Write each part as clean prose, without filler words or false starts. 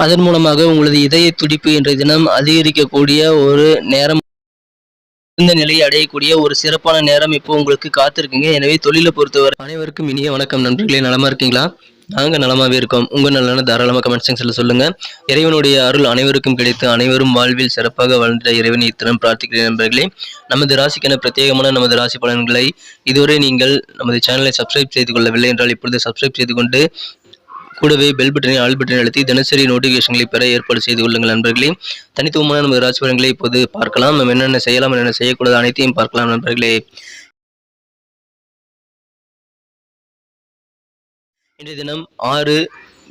அதன் மூலமாக உங்களது இதய துடிப்பு இன்றைய தினம் அதிகரிக்கக்கூடிய ஒரு நேரம், இந்த நிலையை அடையக்கூடிய ஒரு சிறப்பான நேரம் இப்போ உங்களுக்கு காத்திருக்குங்க. எனவே தொழிலை பொறுத்தவரை அனைவருக்கும் இனிய வணக்கம் நண்பர்களே. நலமா இருக்கீங்களா? நாங்க நலமாவே இருக்கோம். உங்க நலன தாராளமா கமெண்ட் செக்ஷன்ல சொல்லுங்க. இறைவனுடைய அருள் அனைவருக்கும் கிடைத்து அனைவரும் வாழ்வில் சிறப்பாக வாழ்ந்திட இறைவனை இத்தனம் பிரார்த்திக்கிறேன் நண்பர்களே. நமது ராசிக்கென பிரத்யேகமான நமது ராசி பலன்களை இதுவரை நீங்கள் நமது சேனலை சப்ஸ்கிரைப் செய்து கொள்ளவில்லை என்றால் இப்பொழுது சப்ஸ்கிரைப் செய்து கொண்டு கூடவே பெல் பட்டனை ஆல் பட்டனை அழுத்தி தினசரி நோட்டிபிகேஷன்களை பெற ஏற்பாடு செய்து கொள்ளுங்கள் நண்பர்களே. தனித்துவமான நமது ராசி பலன்களை இப்போது பார்க்கலாம். நம்ம என்னென்ன செய்யலாம், என்னென்ன செய்யக்கூடாது அனைத்தையும் பார்க்கலாம் நண்பர்களே. இன்றைய தினம் 6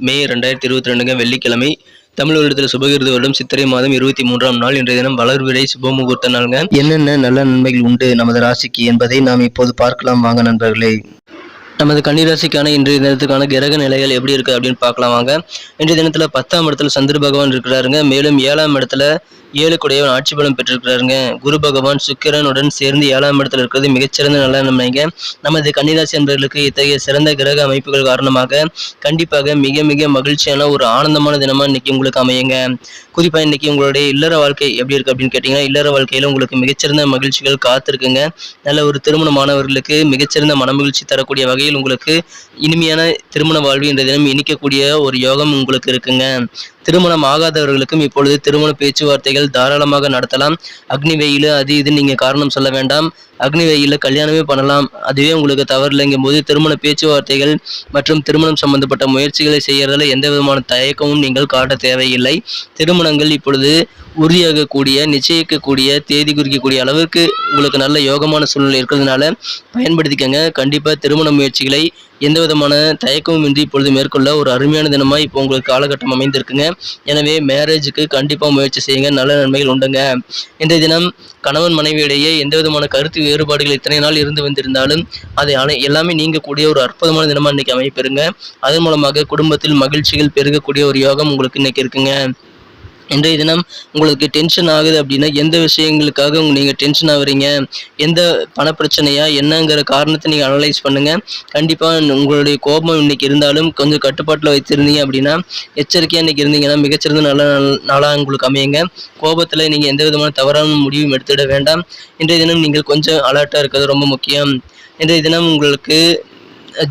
மே 2022 வெள்ளிக்கிழமை. தமிழ் வருடத்தில் சுபகிருது வருடம் சித்திரை மாதம் 23ஆம் நாள். இன்றைய தினம் வளர்விரை சுபமுகூர்த்த நாளுங்க. என்னென்ன நல்ல நன்மைகள் உண்டு நமது ராசிக்கு என்பதை நாம் இப்போது பார்க்கலாம் வாங்க நண்பர்களே. நமது கன்னிராசிக்கான இன்றைய தினத்துக்கான கிரக நிலைகள் எப்படி இருக்கு அப்படின்னு பார்க்கலாம் வாங்க. இன்றைய தினத்துல 10ஆம் இடத்துல சந்திர பகவான் இருக்கிறாருங்க. மேலும் 7ஆம் இடத்துல 7 கூடையவன் ஆட்சி பலம் பெற்றிருக்கிறாருங்க. குரு பகவான் சுக்கிரனுடன் சேர்ந்து 7ஆம் இடத்துல இருக்கிறது மிகச்சிறந்த நல்ல நன்மைங்க. நமது கன்னிராசி என்பவர்களுக்கு இத்தகைய சிறந்த கிரக அமைப்புகள் காரணமாக கண்டிப்பாக மிக மிக மகிழ்ச்சியான ஒரு ஆனந்தமான தினமா இன்னைக்கு உங்களுக்கு அமையுங்க. குறிப்பா இன்னைக்கு உங்களுடைய இல்லற வாழ்க்கை எப்படி இருக்கு அப்படின்னு கேட்டீங்கன்னா, இல்லற வாழ்க்கையில உங்களுக்கு மிகச்சிறந்த மகிழ்ச்சிகள் காத்திருக்குங்க. நல்ல ஒரு திருமணமானவர்களுக்கு மிகச்சிறந்த மனமகிழ்ச்சி தரக்கூடிய வகையில் உங்களுக்கு இனிமையான திருமண வாழ்வு இன்றைய தினம் இனிக்கக்கூடிய ஒரு யோகம் உங்களுக்கு இருக்குங்க. திருமணம் ஆகாதவர்களுக்கும் இப்பொழுது திருமண பேச்சுவார்த்தைகள் தாராளமாக நடத்தலாம். அக்னி வெயில் அது இது நீங்க காரணம் சொல்ல வேண்டாம். அக்னி வெயில கல்யாணமே பண்ணலாம். அதுவே உங்களுக்கு தவறு இல்லைங்கும் போது திருமண பேச்சுவார்த்தைகள் மற்றும் திருமணம் சம்பந்தப்பட்ட முயற்சிகளை செய்யறதுல எந்த விதமான தயக்கமும் நீங்கள் காட்ட தேவையில்லை. திருமணங்கள் இப்பொழுது உறுதியாகக்கூடிய நிச்சயிக்கக்கூடிய தேதி குறிக்கக்கூடிய அளவுக்கு உங்களுக்கு நல்ல யோகமான சூழ்நிலை இருக்கிறதுனால பயன்படுத்திக்கங்க. கண்டிப்பா திருமண முயற்சிகளை எந்த விதமான தயக்கமும் இன்றி இப்பொழுது மேற்கொள்ள ஒரு அருமையான தினமா இப்போ உங்களுக்கு காலகட்டம் அமைந்திருக்குங்க. எனவே மேரேஜுக்கு கண்டிப்பா முயற்சி செய்யுங்க. நல்ல நன்மைகள் உண்டுங்க. இன்றைய தினம் கணவன் மனைவியிடையே எந்த விதமான கருத்து வேறுபாடுகள் இத்தனை நாள் இருந்து வந்திருந்தாலும் அதை எல்லாமே நீங்கக்கூடிய ஒரு அற்புதமான தினமா இன்னைக்கு அமைப்பெறுங்க. அதன் மூலமாக குடும்பத்தில் மகிழ்ச்சிகள் பெருகக்கூடிய ஒரு யோகம் உங்களுக்கு இன்னைக்கு இருக்குங்க. இன்றைய தினம் உங்களுக்கு டென்ஷன் ஆகுது அப்படின்னா எந்த விஷயங்களுக்காக நீங்கள் டென்ஷன் ஆகுறீங்க, எந்த பணப்பிரச்சனையா என்னங்கிற காரணத்தை நீங்கள் அனலைஸ் பண்ணுங்க. கண்டிப்பாக உங்களுடைய கோபம் இன்னைக்கு இருந்தாலும் கொஞ்சம் கட்டுப்பாட்டில் வச்சிருந்தீங்க அப்படின்னா, எச்சரிக்கையாக இன்னைக்கு இருந்தீங்கன்னா மிகச்சிறந்த நல்ல நாளாக உங்களுக்கு அமையுங்க. கோபத்தில் நீங்கள் எந்த விதமான தவறான முடிவும் எடுத்துட வேண்டாம். இன்றைய தினம் நீங்கள் கொஞ்சம் அலர்ட்டாக இருக்கிறது ரொம்ப முக்கியம். இன்றைய தினம் உங்களுக்கு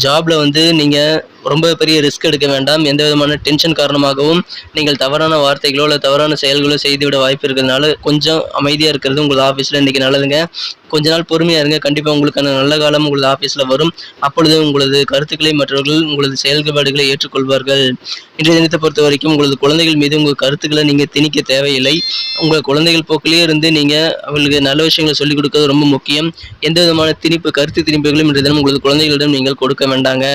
ஜாப்ல நீங்கள் ரொம்ப பெரிய ரிஸ்க் எடுக்க வேண்டாம். எந்த விதமான டென்ஷன் காரணமாகவும் நீங்கள் தவறான வார்த்தைகளோ இல்லை தவறான செயல்களோ செய்துவிட வாய்ப்பு இருக்கிறதுனால கொஞ்சம் அமைதியாக இருக்கிறது உங்கள் ஆஃபீஸில் இன்றைக்கி நல்லதுங்க. கொஞ்ச நாள் பொறுமையாக இருங்க. கண்டிப்பாக உங்களுக்கான நல்ல காலம் உங்களது ஆஃபீஸில் வரும். அப்பொழுது உங்களது கருத்துக்களை மற்றவர்கள் உங்களது செயல்பாடுகளை ஏற்றுக்கொள்வார்கள். இன்றைய தினத்தை பொறுத்த வரைக்கும் உங்களது குழந்தைகள் மீது உங்கள் கருத்துக்களை நீங்கள் திணிக்க தேவையில்லை. உங்கள் குழந்தைகள் போக்கிலேயே இருந்து நீங்கள் அவர்களுக்கு நல்ல விஷயங்களை சொல்லிக் கொடுக்கிறது ரொம்ப முக்கியம். எந்த விதமான கருத்து திணிப்புகளும் இன்றைய தினம் உங்களது குழந்தைகளிடம் நீங்கள் கொடுக்க வேண்டாங்க.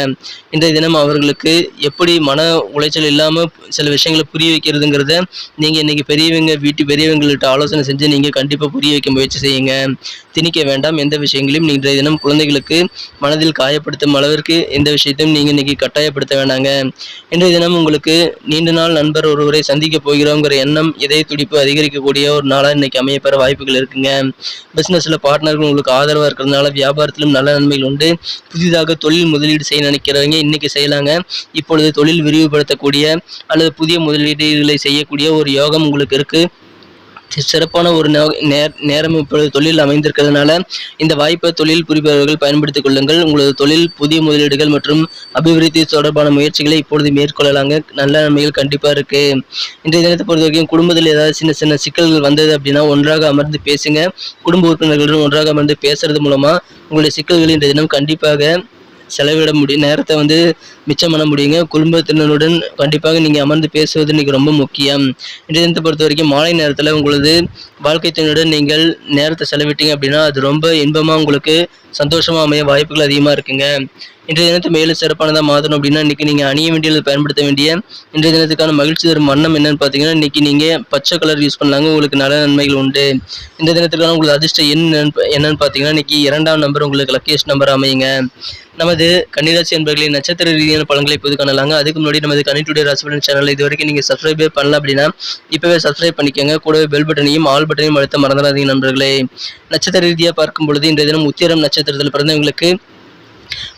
இன்றைய தினம் அவர்களுக்கு எப்படி மன உளைச்சல் இல்லாமல் சில விஷயங்களை புரிய வைக்கிறதுங்கிறத நீங்கள் இன்னைக்கு வீட்டு பெரியவங்கள்ட்ட ஆலோசனை செஞ்சு நீங்கள் கண்டிப்பாக புரிய வைக்க முயற்சி செய்யுங்க. திணிக்க வேண்டாம். எந்த விஷயங்களையும் இன்றைய தினம் குழந்தைகளுக்கு மனதில் காயப்படுத்தும் அளவிற்கு எந்த விஷயத்தையும் நீங்கள் இன்னைக்கு கட்டாயப்படுத்த வேண்டாங்க. இன்றைய தினம் உங்களுக்கு நீண்ட நாள் நண்பர் ஒருவரை சந்திக்க போகிறோங்கிற எண்ணம் இதய துடிப்பு அதிகரிக்கக்கூடிய ஒரு நாளாக இன்னைக்கு அமையப்பெற வாய்ப்புகள் இருக்குங்க. பிசினஸ்ல பார்ட்னர்கள் உங்களுக்கு ஆதரவாக இருக்கிறதுனால வியாபாரத்திலும் நல்ல நன்மைகள் உண்டு. புதிதாக தொழில் முதலீடு செய்ய நினைக்கிறவங்க இன்னைக்கு செய்யலாங்க. இப்பொழுது தொழில் விரிவுபடுத்தக்கூடிய அல்லது புதிய முதலீடுகளை செய்யக்கூடிய ஒரு யோகம் உங்களுக்கு இருக்கு. சிறப்பான ஒரு நேரம் இப்பொழுது தொழில் அமைந்திருக்கிறதுனால இந்த வாய்ப்பை தொழில் புரிபவர்கள் பயன்படுத்திக் கொள்ளுங்கள். உங்களது தொழில் புதிய முதலீடுகள் மற்றும் அபிவிருத்தி தொடர்பான முயற்சிகளை இப்பொழுது மேற்கொள்ளலாங்க. நல்ல நன்மைகள் கண்டிப்பா இருக்கு. இன்றைய தினத்தை பொறுத்த வரைக்கும் குடும்பத்தில் ஏதாவது சின்ன சின்ன சிக்கல்கள் வந்தது அப்படின்னா ஒன்றாக அமர்ந்து பேசுங்க. குடும்ப உறுப்பினர்களுடன் ஒன்றாக அமர்ந்து பேசுறது மூலமா உங்களுடைய சிக்கல்கள் இன்றைய தினம் கண்டிப்பாக செலவிட முடியும். நேரத்தை மிச்சம் பண்ண முடியுங்க. குடும்பத்தினருடன் கண்டிப்பாக நீங்கள் அமர்ந்து பேசுவது இன்னைக்கு ரொம்ப முக்கியம். இன்றைய தினத்தை பொறுத்த வரைக்கும் மாலை நேரத்தில் உங்களது வாழ்க்கை துணையுடன் நீங்கள் நேரத்தை செலவிட்டீங்க அப்படின்னா அது ரொம்ப இன்பமாக உங்களுக்கு சந்தோஷமாக அமைய வாய்ப்புகள் அதிகமாக இருக்குங்க. இன்றைய தினத்தை மேலும் சிறப்பானதாக மாற்றணும் அப்படின்னா இன்றைக்கி நீங்கள் அணிய வேண்டியது பயன்படுத்த வேண்டிய இன்றைய தினத்துக்கான மகிழ்ச்சி தரும் வண்ணம் என்னன்னு பார்த்தீங்கன்னா, இன்றைக்கி நீங்கள் பச்சை கலர் யூஸ் பண்ணலாங்க. உங்களுக்கு நல்ல நன்மைகள் உண்டு. இந்த தினத்துக்கான உங்களுக்கு அதிர்ஷ்ட என்னன்னு பார்த்தீங்கன்னா, இன்றைக்கி 2ஆம் நம்பர் உங்களுக்கு லக்கியஸ்ட் நம்பர் அமையுங்க. நமது கன்னிராசி என்பர்களின் நட்சத்திர ரீதியான பலன்களை இப்போது காணலாங்க. அதுக்கு முன்னாடி நமது கன்னிடுடே ராசி பலன் சேனல் இது வரைக்கும் நீங்கள் சப்ஸ்கிரைபே பண்ணல அப்படின்னா இப்போவே சப்ஸ்கிரைப் பண்ணிக்கோங்க. கூடவே பெல் பட்டனையும் ஆல் பட்டனையும் அழுத்த மறந்துடாதீங்க நண்பர்களே. நட்சத்திர ரீதியாக பார்க்கும் பொழுது இன்றைய தினம் உத்திரம் நட்சத்திரத்தில் பிறந்தவங்களுக்கு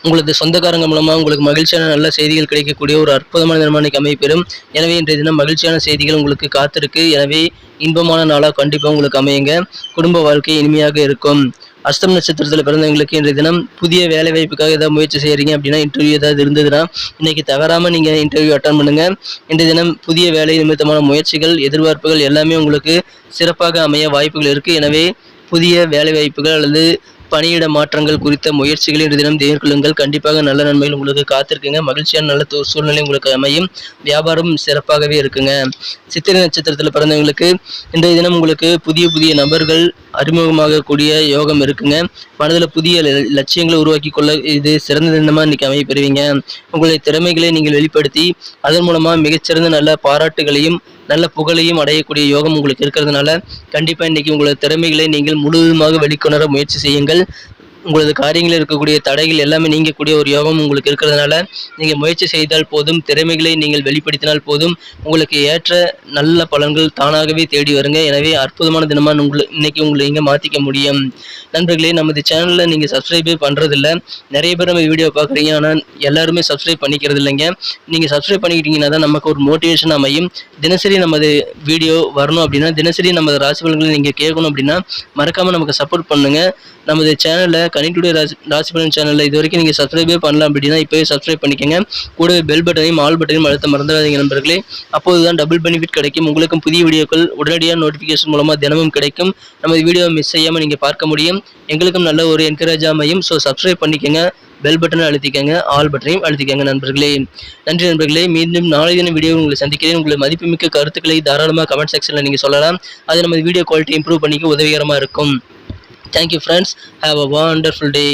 உங்களது சொந்தக்காரங்க மூலமா உங்களுக்கு மகிழ்ச்சியான நல்ல செய்திகள் கிடைக்கக்கூடிய ஒரு அற்புதமான தினமா இன்னைக்கு அமையப்பெறும். எனவே இன்றைய தினம் மகிழ்ச்சியான செய்திகள் உங்களுக்கு காத்திருக்கு. எனவே இன்பமான நாளா கண்டிப்பா உங்களுக்கு அமையுங்க. குடும்ப வாழ்க்கை இனிமையாக இருக்கும். அஸ்தம் நட்சத்திரத்தில் பிறந்தவங்களுக்கு இன்றைய தினம் புதிய வேலை வாய்ப்புக்காக ஏதாவது முயற்சி செய்கிறீங்க அப்படின்னா, இன்டர்வியூ ஏதாவது இருந்ததுன்னா இன்னைக்கு தவறாமல் நீங்கள் இன்டர்வியூ அட்டன் பண்ணுங்க. இன்றைய தினம் புதிய வேலை நிமித்தமான முயற்சிகள், எதிர்பார்ப்புகள் எல்லாமே உங்களுக்கு சிறப்பாக அமைய வாய்ப்புகள் இருக்குது. எனவே புதிய வேலை வாய்ப்புகள் அல்லது பணியிட மாற்றங்கள் குறித்த முயற்சிகளை இன்றைய தினம் மேற்கொள்ளுங்கள். கண்டிப்பாக நல்ல நன்மைகள் உங்களுக்கு காத்திருக்குங்க. மகிழ்ச்சியான நல்ல சூழ்நிலை உங்களுக்கு அமையும். வியாபாரம் சிறப்பாகவே இருக்குங்க. சித்திரை நட்சத்திரத்தில் பிறந்தவங்களுக்கு இன்றைய தினம் உங்களுக்கு புதிய புதிய நபர்கள் அறிமுகமாகக்கூடிய யோகம் இருக்குங்க. மனதில் புதிய லட்சியங்களை உருவாக்கி கொள்ள இது சிறந்த தினமாக இன்னைக்கு அமைய பெறுவீங்க. உங்களுடைய திறமைகளை நீங்கள் வெளிப்படுத்தி அதன் மூலமாக மிகச்சிறந்த நல்ல பாராட்டுகளையும் நல்ல புகழையும் அடையக்கூடிய யோகம் உங்களுக்கு இருக்கிறதுனால கண்டிப்பா இன்னைக்கு உங்களது திறமைகளை நீங்கள் முழுவதுமாக வெளிக்கொணர முயற்சி செய்யுங்கள். உங்களது காரியங்களில் இருக்கக்கூடிய தடைகள் எல்லாமே நீங்கக்கூடிய ஒரு யோகம் உங்களுக்கு இருக்கிறதுனால நீங்கள் முயற்சி செய்தால் போதும், திறமைகளை நீங்கள் வெளிப்படுத்தினால் போதும், உங்களுக்கு ஏற்ற நல்ல பலன்கள் தானாகவே தேடி வருங்க. எனவே அற்புதமான தினமாக இன்னைக்கு உங்களை இங்கே மாற்றிக்க முடியும். நண்பர்களே, நமது சேனலில் நீங்கள் சப்ஸ்கிரைபே பண்ணுறதில்ல. நிறைய பேர் நம்ம வீடியோ பார்க்குறீங்க, ஆனால் எல்லாருமே சப்ஸ்கிரைப் பண்ணிக்கிறது இல்லைங்க. நீங்கள் சப்ஸ்கிரைப் பண்ணிக்கிட்டீங்கன்னா தான் நமக்கு ஒரு மோட்டிவேஷன் அமையும். தினசரி நமது வீடியோ வரணும் அப்படின்னா, தினசரி நமது ராசி பலன்களை நீங்கள் கேட்கணும் அப்படின்னா மறக்காமல் நமக்கு சப்போர்ட் பண்ணுங்கள். நமது சேனலில் கனெக்டுடைய ராசி பலன் சேனலில் இது வரைக்கும் நீங்கள் சப்ஸ்கிரைபே பண்ணலாம் அப்படின்னா இப்போவே சப்ஸ்கிரைப் பண்ணிக்கோங்க. கூடவே பெல் பட்டனையும் ஆல் பட்டனையும் அழுத்த மறந்துடாதீங்க நண்பர்களே. அப்போது தான் டபுள் பெனிஃபிட் கிடைக்கும். உங்களுக்கும் புதிய வீடியோக்கள் உடனடியாக நோட்டிஃபிகேஷன் மூலமாக தினமும் கிடைக்கும். நமது வீடியோவை மிஸ் செய்யாமல் நீங்கள் பார்க்க முடியும். எங்களுக்கும் நல்ல ஒரு என்கரேஜ் அமையும். ஸோ சப்ஸ்கிரைப் பண்ணிக்கோங்க, பெல் பட்டனை அழுத்திக்கங்க, ஆல் பட்டனையும் அழுத்திக்கங்க நண்பர்களே. நன்றி நண்பர்களே. மீண்டும் நாளை தின வீடியோ உங்களை சந்திக்கிறேன். உங்களை மதிப்புமிக்க கருத்துக்களை தாராளமாக கமெண்ட் செக்ஷனில் நீங்கள் சொல்லலாம். அது நமது வீடியோ குவாலிட்டி இம்ப்ரூவ் பண்ணிக்க உதவிகரமாக இருக்கும். Thank you friends. Have a wonderful day.